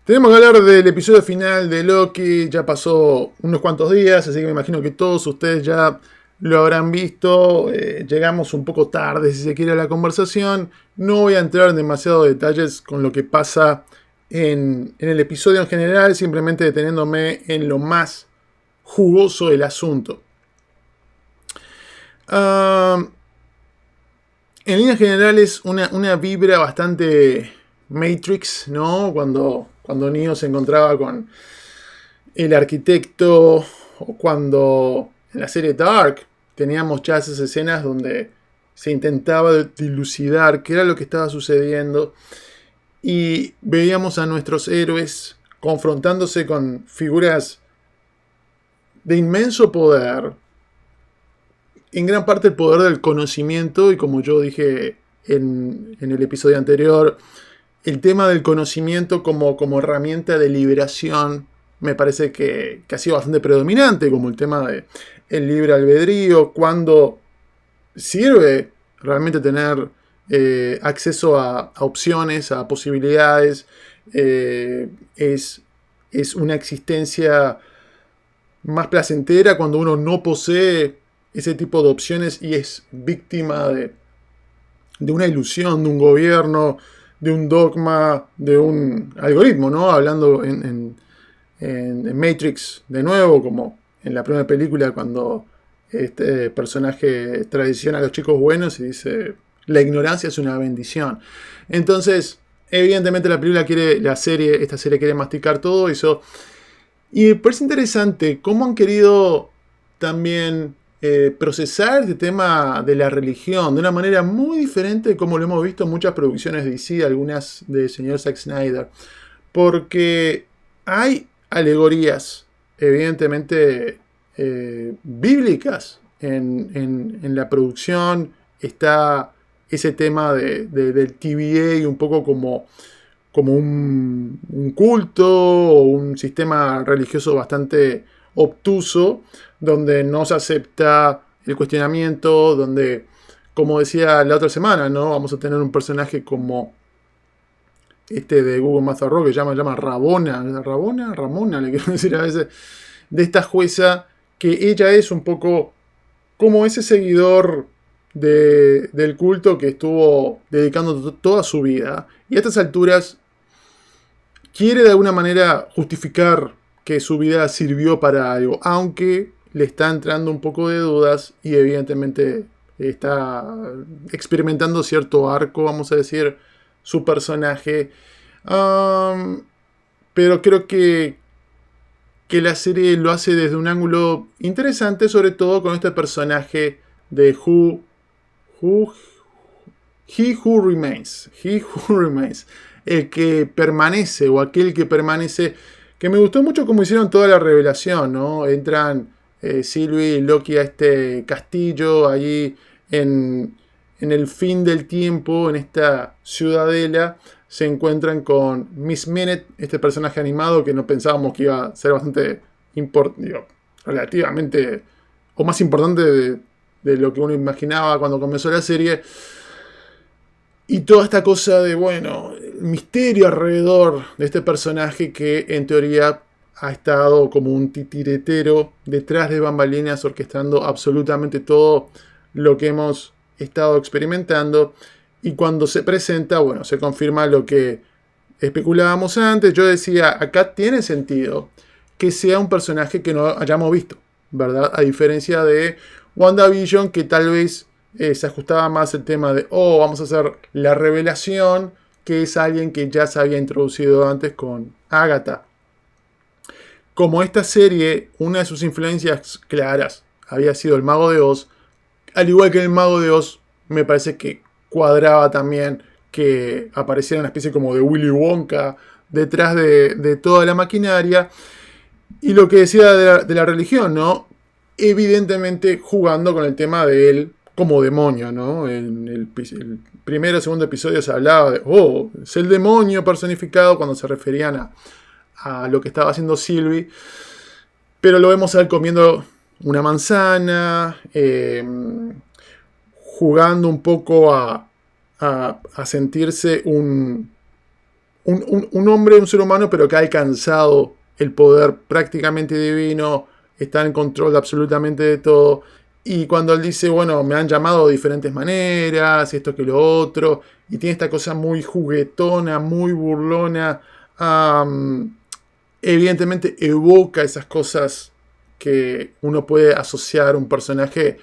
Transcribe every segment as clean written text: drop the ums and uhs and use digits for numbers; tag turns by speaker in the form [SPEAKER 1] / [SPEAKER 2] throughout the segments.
[SPEAKER 1] Tenemos que hablar del episodio final de Loki. Ya pasó unos cuantos días, así que me imagino que todos ustedes ya lo habrán visto. Llegamos un poco tarde, si se quiere, a la conversación. No voy a entrar en demasiados detalles con lo que pasa en el episodio en general, simplemente deteniéndome en lo más jugoso del asunto. Ah, en líneas generales, una vibra bastante Matrix, ¿no? Cuando Neo se encontraba con el arquitecto, o cuando en la serie Dark teníamos ya esas escenas donde se intentaba dilucidar qué era lo que estaba sucediendo y veíamos a nuestros héroes confrontándose con figuras de inmenso poder, en gran parte el poder del conocimiento, y como yo dije en el episodio anterior, el tema del conocimiento como herramienta de liberación me parece que ha sido bastante predominante, como el tema del libre albedrío, cuando sirve realmente tener acceso a opciones, a posibilidades, es una existencia más placentera cuando uno no posee ese tipo de opciones y es víctima de una ilusión, de un gobierno, de un dogma, de un algoritmo, ¿no? Hablando en Matrix de nuevo, como en la primera película, cuando este personaje traiciona a los chicos buenos y dice, la ignorancia es una bendición. Entonces, evidentemente esta serie quiere masticar todo eso. Y me parece interesante cómo han querido también procesar este tema de la religión de una manera muy diferente de como lo hemos visto en muchas producciones de DC, algunas de señor Zack Snyder. Porque hay alegorías, evidentemente, bíblicas en la producción. Está ese tema del TVA un poco como un culto o un sistema religioso bastante obtuso, donde no se acepta el cuestionamiento, donde, como decía la otra semana, ¿no? Vamos a tener un personaje como este de Google Math Rock que llama Ramona, le quiero decir a veces, de esta jueza, que ella es un poco como ese seguidor del culto que estuvo dedicando toda su vida. Y a estas alturas quiere de alguna manera justificar que su vida sirvió para algo, aunque le está entrando un poco de dudas y evidentemente está experimentando cierto arco, vamos a decir, su personaje. Um, pero creo que la serie lo hace desde un ángulo interesante, sobre todo con este personaje de Who He Who Remains. He Who Remains. El que permanece o aquel que permanece. Que me gustó mucho como hicieron toda la revelación, ¿no? Entran Sylvie y Loki a este castillo allí en el fin del tiempo, en esta ciudadela. Se encuentran con Miss Minute, este personaje animado que no pensábamos que iba a ser bastante relativamente o más importante de lo que uno imaginaba cuando comenzó la serie. Y toda esta cosa de, bueno, misterio alrededor de este personaje que en teoría ha estado como un titiretero detrás de bambalinas orquestando absolutamente todo lo que hemos estado experimentando. Y cuando se presenta, bueno, se confirma lo que especulábamos antes. Yo decía, acá tiene sentido que sea un personaje que no hayamos visto, ¿verdad? A diferencia de WandaVision, que tal vez se ajustaba más el tema de, vamos a hacer la revelación, que es alguien que ya se había introducido antes con Agatha. Como esta serie, una de sus influencias claras había sido el Mago de Oz, al igual que el Mago de Oz, me parece que cuadraba también que apareciera una especie como de Willy Wonka detrás de toda la maquinaria. Y lo que decía de la religión, ¿no? Evidentemente jugando con el tema de él como demonio, ¿no? En el primero o segundo episodio se hablaba de, es el demonio personificado cuando se referían a lo que estaba haciendo Sylvie. Pero lo vemos a él comiendo una manzana, jugando un poco a sentirse un hombre, un ser humano, pero que ha alcanzado el poder prácticamente divino, está en control absolutamente de todo. Y cuando él dice, bueno, me han llamado de diferentes maneras, esto que lo otro, y tiene esta cosa muy juguetona, muy burlona, evidentemente evoca esas cosas que uno puede asociar a un personaje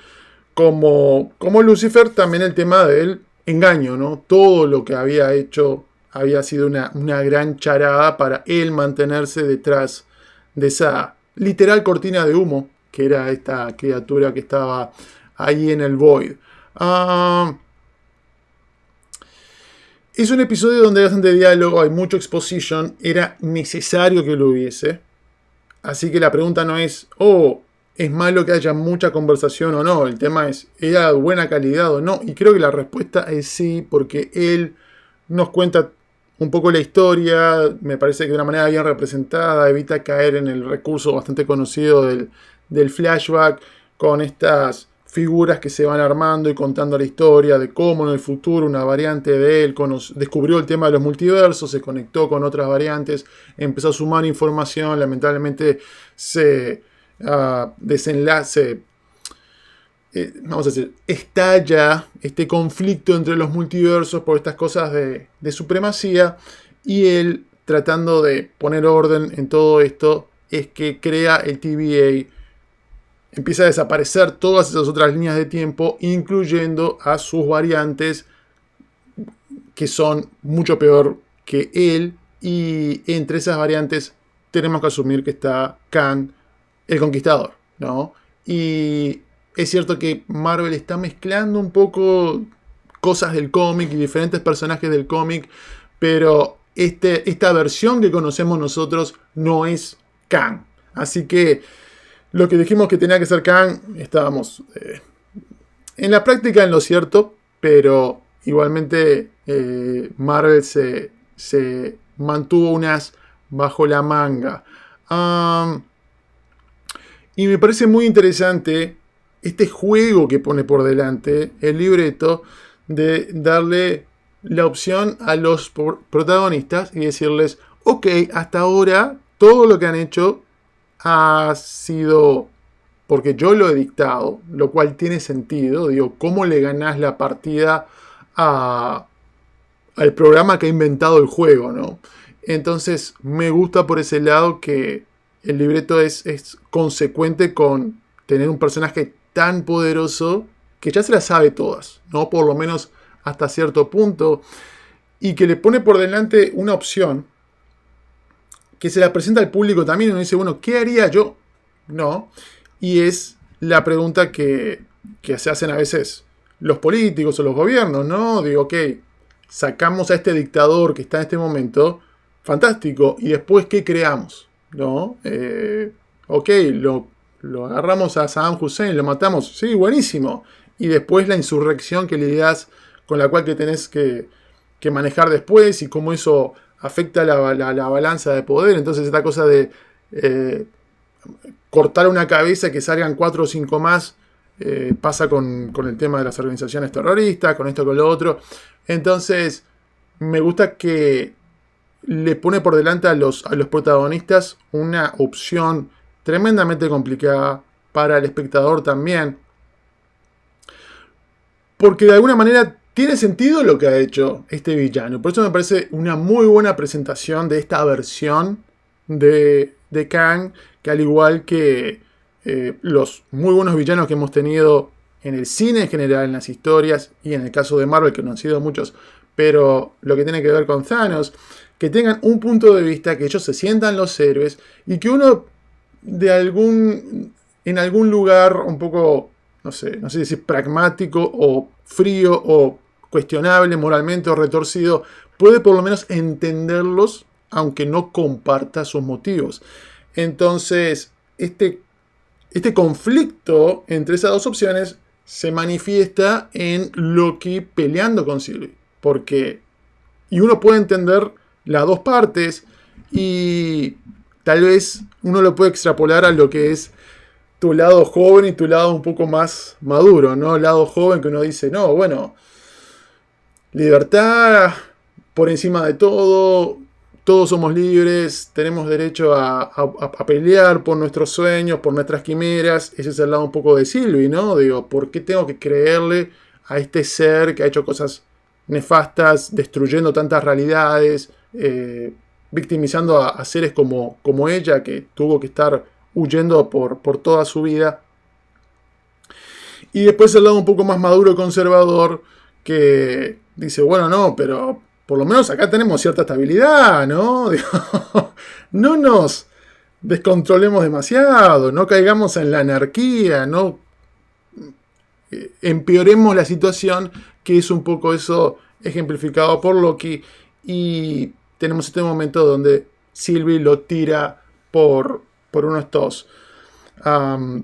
[SPEAKER 1] como Lucifer. También el tema del engaño, ¿no? Todo lo que había hecho había sido una gran charada para él mantenerse detrás de esa literal cortina de humo que era esta criatura que estaba ahí en el Void. Es un episodio donde hay bastante diálogo, hay mucho exposition, era necesario que lo hubiese. Así que la pregunta no es, ¿es malo que haya mucha conversación o no? El tema es, ¿era de buena calidad o no? Y creo que la respuesta es sí, porque él nos cuenta un poco la historia, me parece que de una manera bien representada, evita caer en el recurso bastante conocido del flashback, con estas figuras que se van armando y contando la historia de cómo en el futuro una variante de él descubrió el tema de los multiversos, se conectó con otras variantes, empezó a sumar información, lamentablemente se desenlace, vamos a decir, estalla este conflicto entre los multiversos por estas cosas de supremacía, y él, tratando de poner orden en todo esto, es que crea el TVA. Empieza a desaparecer todas esas otras líneas de tiempo, incluyendo a sus variantes, que son mucho peor que él, y entre esas variantes tenemos que asumir que está Kang, el Conquistador, ¿no? Y es cierto que Marvel está mezclando un poco cosas del cómic y diferentes personajes del cómic, pero esta versión que conocemos nosotros no es Kang. Así que lo que dijimos que tenía que ser Kang, estábamos en la práctica en lo cierto, pero igualmente Marvel se mantuvo unas bajo la manga. Y me parece muy interesante este juego que pone por delante el libreto, de darle la opción a los protagonistas y decirles, ok, hasta ahora todo lo que han hecho ha sido porque yo lo he dictado, lo cual tiene sentido. Digo, ¿cómo le ganás la partida al programa que ha inventado el juego, ¿no? Entonces me gusta por ese lado que el libreto es consecuente con tener un personaje tan poderoso que ya se las sabe todas, ¿no? Por lo menos hasta cierto punto, y que le pone por delante una opción que se la presenta al público también, y uno dice, bueno, ¿qué haría yo? No. Y es la pregunta que se hacen a veces los políticos o los gobiernos, ¿no? Digo, ok, sacamos a este dictador que está en este momento, fantástico, y después, ¿qué creamos? ¿No? Ok, lo agarramos a Saddam Hussein, lo matamos, sí, buenísimo. Y después la insurrección que le das, con la cual que tenés que manejar después, y cómo eso afecta la balanza de poder. Entonces esta cosa de cortar una cabeza, que salgan 4 o 5 más, pasa con el tema de las organizaciones terroristas, con esto, con lo otro. Entonces me gusta que le pone por delante a los protagonistas una opción tremendamente complicada para el espectador también, porque de alguna manera tiene sentido lo que ha hecho este villano. Por eso me parece una muy buena presentación de esta versión de Kang, que al igual que los muy buenos villanos que hemos tenido en el cine en general, en las historias, y en el caso de Marvel, que no han sido muchos, pero lo que tiene que ver con Thanos, que tengan un punto de vista, que ellos se sientan los héroes, y que uno en algún lugar un poco, no sé si es pragmático o frío o cuestionable moralmente o retorcido, puede por lo menos entenderlos, aunque no comparta sus motivos. Entonces, este conflicto entre esas dos opciones se manifiesta en Loki peleando con Sylvie, y uno puede entender las dos partes, y tal vez uno lo puede extrapolar a lo que es tu lado joven y tu lado un poco más maduro, ¿no? El lado joven que uno dice, no, bueno, libertad por encima de todo, todos somos libres, tenemos derecho a pelear por nuestros sueños, por nuestras quimeras. Ese es el lado un poco de Sylvie, ¿no? Digo, ¿por qué tengo que creerle a este ser que ha hecho cosas nefastas, destruyendo tantas realidades, victimizando a seres como ella, que tuvo que estar huyendo por toda su vida? Y después el lado un poco más maduro y conservador, que dice, bueno, no, pero por lo menos acá tenemos cierta estabilidad, ¿no? No nos descontrolemos demasiado, no caigamos en la anarquía, no empeoremos la situación, que es un poco eso ejemplificado por Loki. Y tenemos este momento donde Sylvie lo tira por uno de estos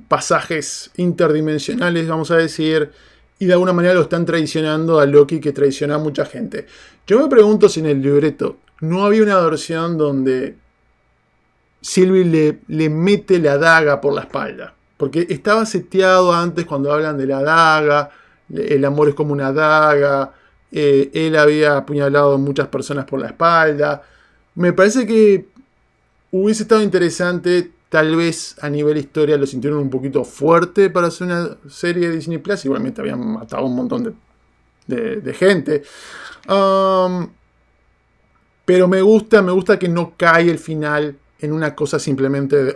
[SPEAKER 1] pasajes interdimensionales, vamos a decir, y de alguna manera lo están traicionando a Loki, que traiciona a mucha gente. Yo me pregunto si en el libreto no había una versión donde Sylvie le mete la daga por la espalda, porque estaba seteado antes cuando hablan de la daga, el amor es como una daga, él había apuñalado a muchas personas por la espalda. Me parece que hubiese estado interesante. Tal vez a nivel historia lo sintieron un poquito fuerte para hacer una serie de Disney Plus. Igualmente habían matado un montón de gente. Pero me gusta que no cae el final en una cosa simplemente de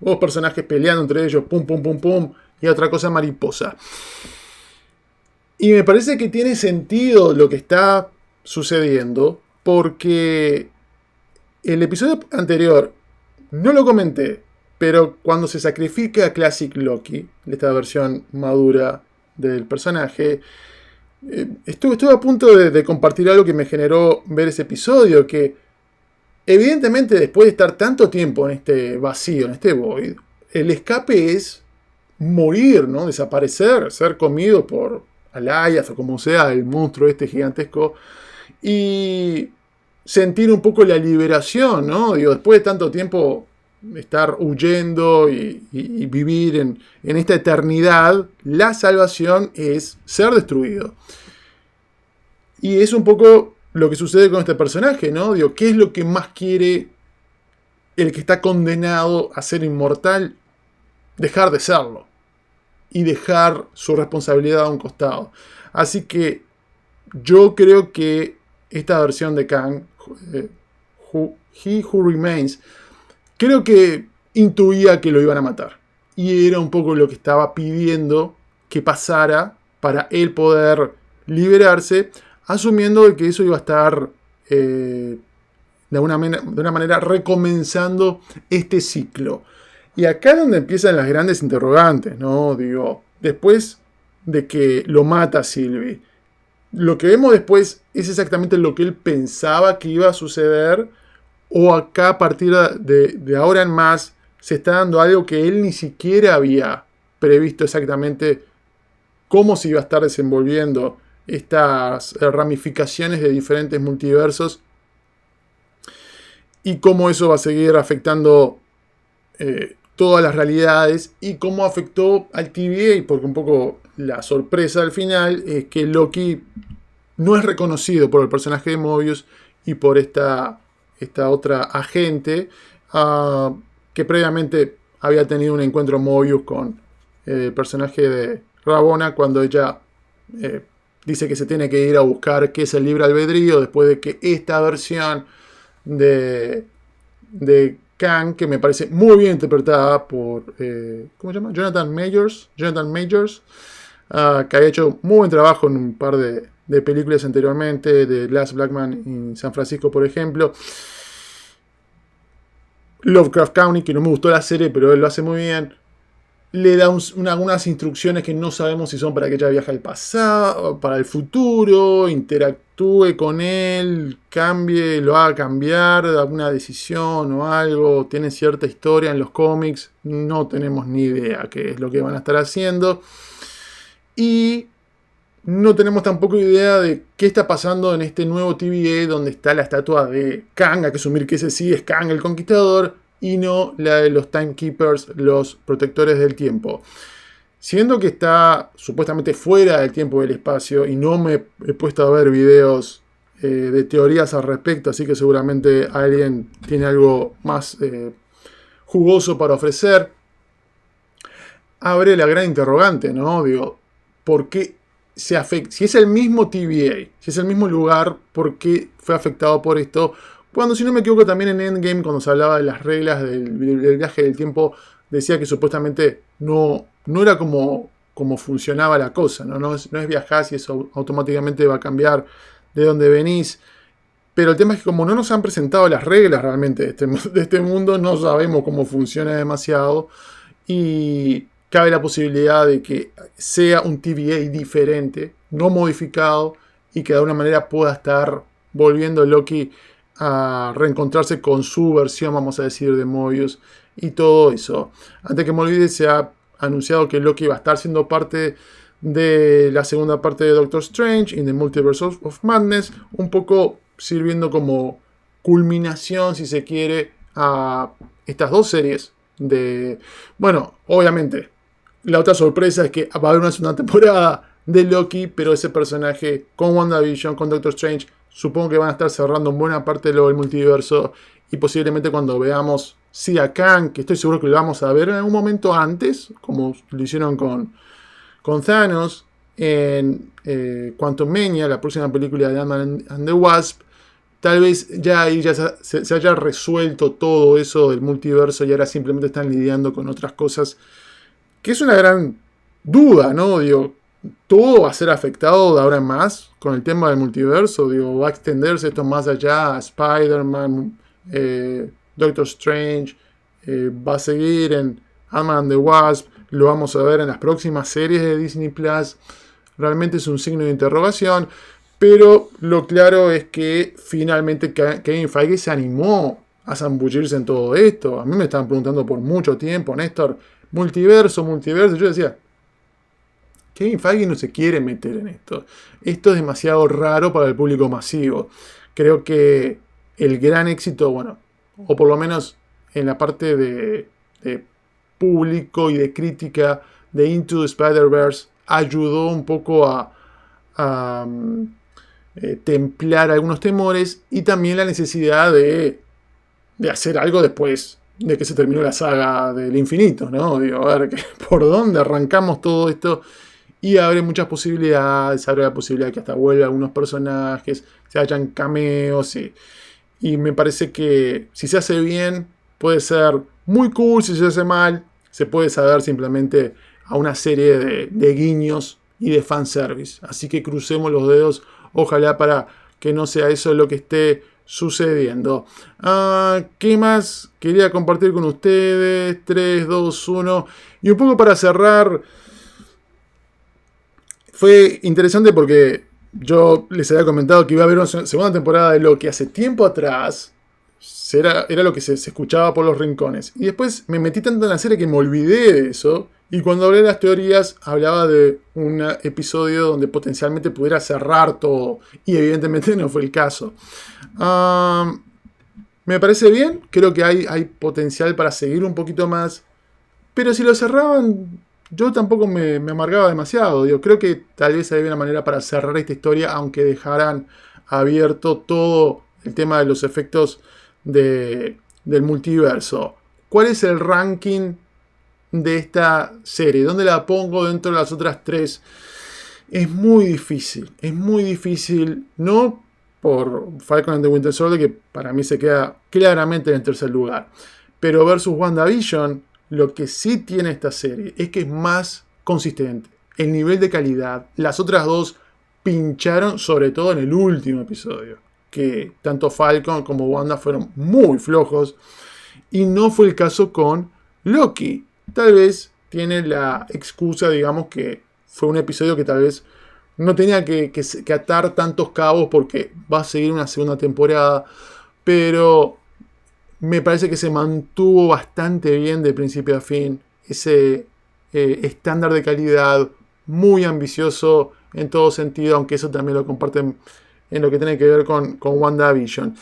[SPEAKER 1] dos personajes peleando entre ellos, pum, pum, pum, pum, y otra cosa mariposa. Y me parece que tiene sentido lo que está sucediendo, porque el episodio anterior, no lo comenté, pero cuando se sacrifica a Classic Loki, esta versión madura del personaje, estuve a punto de compartir algo que me generó ver ese episodio, que evidentemente después de estar tanto tiempo en este vacío, en este void, el escape es morir, ¿no? Desaparecer, ser comido por Alayas o como sea, el monstruo este gigantesco, y sentir un poco la liberación, ¿no? Digo, después de tanto tiempo estar huyendo y vivir en esta eternidad, la salvación es ser destruido. Y es un poco lo que sucede con este personaje, ¿no? Digo, ¿qué es lo que más quiere el que está condenado a ser inmortal? Dejar de serlo. Y dejar su responsabilidad a un costado. Así que yo creo que esta versión de Kang, He Who Remains, creo que intuía que lo iban a matar. Y era un poco lo que estaba pidiendo que pasara para él poder liberarse, asumiendo que eso iba a estar de una manera recomenzando este ciclo. Y acá es donde empiezan las grandes interrogantes, ¿no? Digo, después de que lo mata Sylvie, lo que vemos después es exactamente lo que él pensaba que iba a suceder, o acá a partir de ahora en más se está dando algo que él ni siquiera había previsto exactamente cómo se iba a estar desenvolviendo estas ramificaciones de diferentes multiversos y cómo eso va a seguir afectando todas las realidades y cómo afectó al TVA, porque un poco la sorpresa al final es que Loki no es reconocido por el personaje de Mobius y por esta otra agente que previamente había tenido un encuentro Mobius con el personaje de Ravonna cuando ella dice que se tiene que ir a buscar qué es el libre albedrío después de que esta versión de Kang, que me parece muy bien interpretada por ¿cómo se llama? Jonathan Majors, que había hecho muy buen trabajo en un par de películas anteriormente, de Last Black Man en San Francisco, por ejemplo. Lovecraft Country, que no me gustó la serie, pero él lo hace muy bien. Le da algunas instrucciones que no sabemos si son para que ella viaje al pasado, para el futuro, interactúe con él, cambie, lo haga cambiar de alguna decisión o algo. Tiene cierta historia en los cómics, no tenemos ni idea qué es lo que van a estar haciendo. Y no tenemos tampoco idea de qué está pasando en este nuevo TVA donde está la estatua de Kang. Hay que asumir que ese sí es Kang el Conquistador y no la de los Timekeepers, los protectores del tiempo. Siendo que está supuestamente fuera del tiempo y del espacio, y no me he puesto a ver videos de teorías al respecto, así que seguramente alguien tiene algo más jugoso para ofrecer. Abre la gran interrogante, ¿no? Digo, ¿por qué se afecta? Si es el mismo TVA, si es el mismo lugar, ¿por qué fue afectado por esto? Cuando, si no me equivoco, también en Endgame, cuando se hablaba de las reglas del viaje del tiempo, decía que supuestamente no era como funcionaba la cosa, ¿no? No es viajar y eso automáticamente va a cambiar de dónde venís. Pero el tema es que como no nos han presentado las reglas realmente de este mundo, no sabemos cómo funciona demasiado. Y cabe la posibilidad de que sea un TVA diferente, no modificado, y que de alguna manera pueda estar volviendo Loki a reencontrarse con su versión, vamos a decir, de Mobius y todo eso. Antes que me olvide, se ha anunciado que Loki va a estar siendo parte de la segunda parte de Doctor Strange in the Multiverse of Madness, un poco sirviendo como culminación, si se quiere, a estas dos series de... Bueno, obviamente, la otra sorpresa es que va a haber una segunda temporada de Loki, pero ese personaje con WandaVision, con Doctor Strange, supongo que van a estar cerrando en buena parte de lo del multiverso, y posiblemente cuando veamos a Kang, que estoy seguro que lo vamos a ver en algún momento antes, como lo hicieron con Thanos en Quantumania, la próxima película de Ant-Man and the Wasp. Tal vez ya ahí ya se haya resuelto todo eso del multiverso y ahora simplemente están lidiando con otras cosas. Que es una gran duda, ¿no? Digo, todo va a ser afectado de ahora en más con el tema del multiverso. Digo, va a extenderse esto más allá a Spider-Man, Doctor Strange. Va a seguir en Ant-Man and the Wasp. Lo vamos a ver en las próximas series de Disney Plus. Realmente es un signo de interrogación. Pero lo claro es que finalmente Kevin Feige se animó a zambullirse en todo esto. A mí me estaban preguntando por mucho tiempo, Néstor, multiverso. Yo decía, Kevin Feige no se quiere meter en esto. Esto es demasiado raro para el público masivo. Creo que el gran éxito, bueno, o por lo menos en la parte de público y de crítica de Into the Spider-Verse, ayudó un poco a templar algunos temores y también la necesidad de hacer algo después de que se terminó la saga del infinito, ¿no? Digo, a ver por dónde arrancamos todo esto, y abre muchas posibilidades, abre la posibilidad de que hasta vuelvan algunos personajes, se hayan cameos, y me parece que si se hace bien puede ser muy cool, si se hace mal se puede saber simplemente a una serie de guiños y de fanservice. Así que crucemos los dedos, ojalá para que no sea eso lo que esté sucediendo. ¿Qué más quería compartir con ustedes? 3, 2, 1. Y un poco para cerrar, fue interesante porque yo les había comentado que iba a haber una segunda temporada de Loki hace tiempo atrás. Era lo que se escuchaba por los rincones. Y después me metí tanto en la serie que me olvidé de eso. Y cuando hablé de las teorías, hablaba de un episodio donde potencialmente pudiera cerrar todo. Y evidentemente no fue el caso. Me parece bien. Creo que hay potencial para seguir un poquito más. Pero si lo cerraban, yo tampoco me amargaba demasiado. Digo, creo que tal vez había una manera para cerrar esta historia, aunque dejaran abierto todo el tema de los efectos del multiverso. ¿Cuál es el ranking de esta serie? ¿Dónde la pongo dentro de las otras tres? Es muy difícil, no por Falcon and the Winter Soldier, que para mí se queda claramente en el tercer lugar, pero versus WandaVision, lo que sí tiene esta serie es que es más consistente, el nivel de calidad. Las otras dos pincharon, sobre todo en el último episodio, que tanto Falcon como Wanda fueron muy flojos, y no fue el caso con Loki. Tal vez tiene la excusa, digamos, que fue un episodio que tal vez no tenía que atar tantos cabos porque va a seguir una segunda temporada, pero me parece que se mantuvo bastante bien de principio a fin. Ese estándar de calidad muy ambicioso en todo sentido, aunque eso también lo comparten en lo que tiene que ver con WandaVision.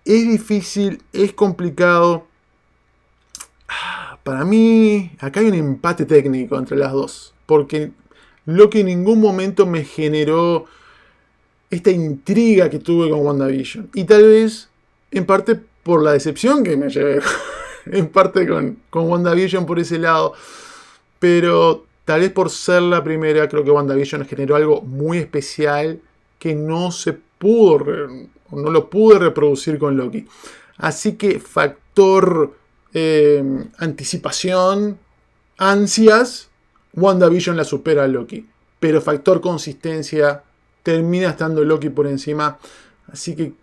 [SPEAKER 1] Es difícil, es complicado. Para mí, acá hay un empate técnico entre las dos, porque Loki en ningún momento me generó esta intriga que tuve con WandaVision. Y tal vez, en parte, por la decepción que me llevé, en parte con WandaVision por ese lado. Pero tal vez por ser la primera, creo que WandaVision generó algo muy especial que no se pudo, no lo pude reproducir con Loki. Así que factor anticipación, ansias, WandaVision la supera a Loki. Pero factor consistencia, termina estando Loki por encima. Así que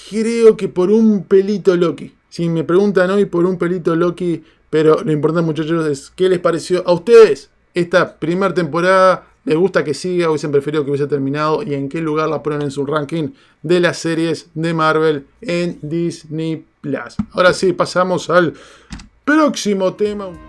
[SPEAKER 1] creo que por un pelito Loki. Si me preguntan hoy, por un pelito Loki. Pero lo importante, muchachos, es qué les pareció a ustedes esta primera temporada. ¿Les gusta que siga? ¿Hubiesen preferido que hubiese terminado? ¿Y en qué lugar la ponen en su ranking de las series de Marvel en Disney Plus? Ahora sí, pasamos al próximo tema.